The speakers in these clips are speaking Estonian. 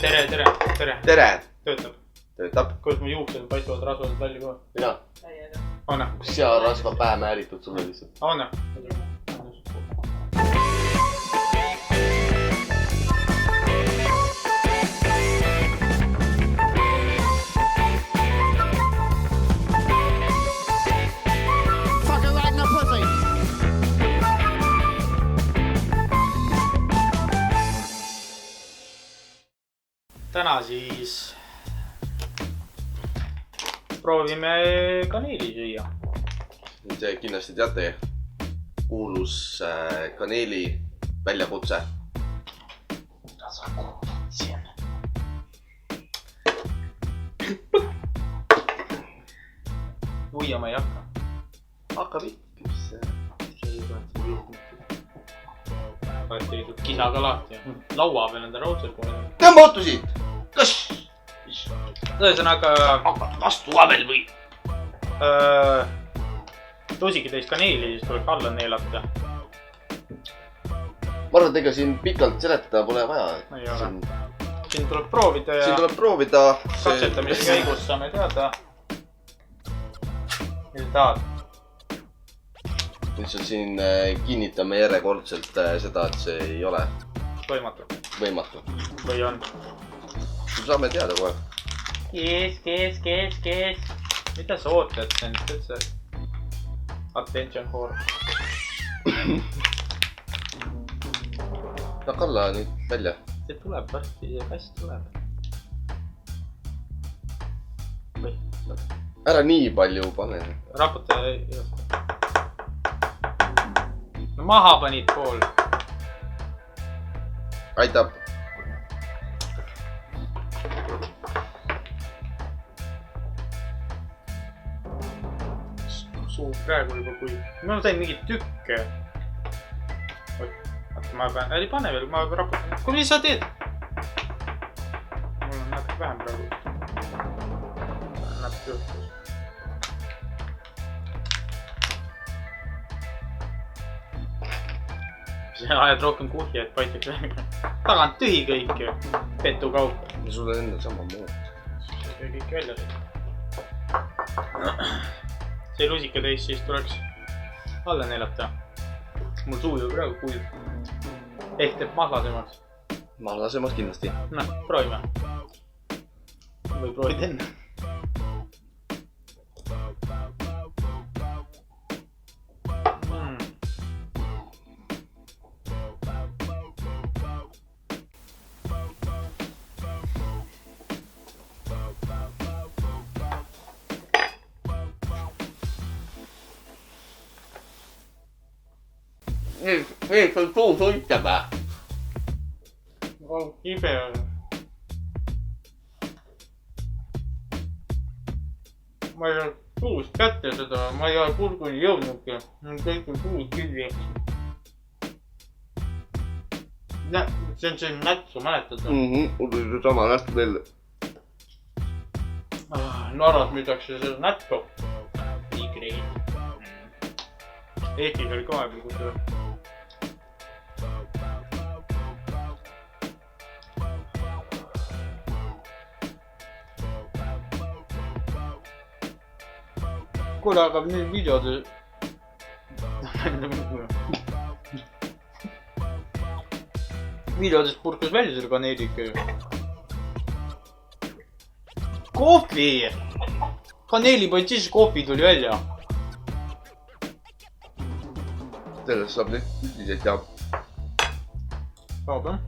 Tere. Töötab. Kuidas mu juuksed paistavad rasvased välja kohe? Mina. Anna. Kus searasva pähe määritud sulle lihtsalt? Anna. Täna siis proovime kaneeli süüa. Te kindlasti teate kuulus kaneeli väljakutse. Sa kuulad siin. Uiama ei hakka. Hakkab ikka. Tegelikult kisa ka lahti. Laua peal on ta raudselt kohe. Tõmba otu siit! Kas? Tõesõnaga... Hakkad vastu ka veel või? Tosigi täis kaneeli, siis tuleb alla neelata. Ma arvan, et ega siin pikalt seletada pole vaja. Ei ole. Siin tuleb proovida ja... Siin tuleb proovida... Katsetamise käigus saame teada. Mida tahad? Lihtsalt siin kinnitame järjekordselt seda, et see ei ole võimatu. Või on? Saame teada kohe. Kes? Mida sa ootad? See on üldse attention whore. Kalla nüüd välja. See tuleb varsti, see kast tuleb. Või? Ära nii palju pane. Raputa. No maha panid pool. Aitab. Suu praegu juba kui... Ma sain mingit tükke. Vaata, ma pean... Ei pane veel, ma raputan. Kui mis sa teed? Mul on natuke vähem praegu. Natuke juhtus. Ajad rohkem kuhja, et paistaks välja. Tagant tühi kõik ju. Petu kaupa. Ja sul on enda sama muud. See kõik välja saada. See lusika teist siis tuleks alla neelata. Mul suu ju praegu kuiv. Ehk teeb mahlasemaks. Mahlasemaks kindlasti. Noh, proovime. Või proovid enne. Miks on suu suitseb? Ibe on. Ma ei ole suust kätte seda, ma ei ole kurguni jõudnudki. Kõik on suud külli. See on see nätsu, mäletad? Mul tuli see sama nätsu veel. Narras müüdakse seda nätsu. Tigreid. Eestis oli ka aeg, kus seda. Kuule, aga nüüd videodes... Videodes purkas välja selle kaneelike. Kohvi! Kaneeli panid siis, kohvi tuli välja. Sellest saab nüüd üldiselt ja... Saab, jah?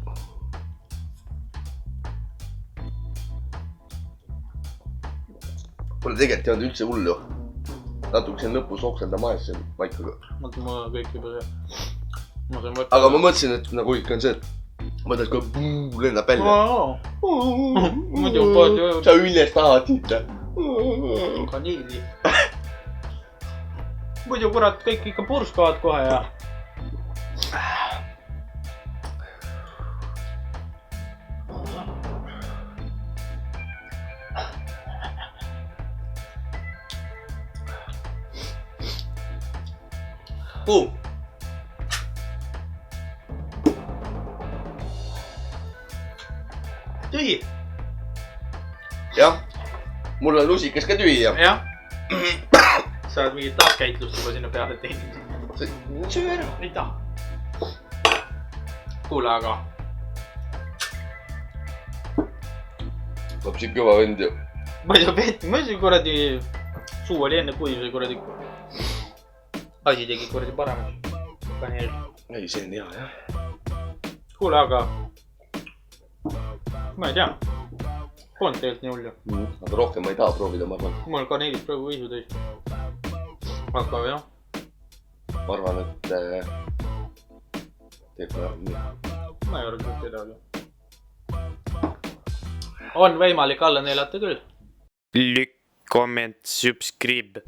Pole tegelikult jäänud üldse hullu. Natuke siin lõpus oksendama ajas see maikaga. Mõtlen, mul on kõik juba see. Aga ma mõtlesin, et nagu ikka on see, et mõtles kui lennab välja. Muidu palju... Sa üles tahad siit. Kaneeli. Muidu kurat kõik ikka purskavad kohe ja... tühi. jah. Mul on lusikas ka tühi ja. jah. Sa oled mingit taaskäitlust juba sinna peale teinud. Söö ära. Ei taha. Kuule, aga. Tuleb siin kõva vend ju. Ma ei saa vett, ma ei saa kuradi. Suu oli enne kuiv või kuradi. Asi tegi kuradi paremus. Pani eel. Ei, see on hea, jah. Kuule, aga. Ma ei tea. Polnud tegelikult nii hull ju. Aga rohkem ma ei taha proovida, ma arvan. Mul kaneelid praegu isu täis. Aga jah. Ma arvan, et teeb ka nii. Ma ei arva, et edasi. On võimalik alla neelata küll. Like, comment, subscribe.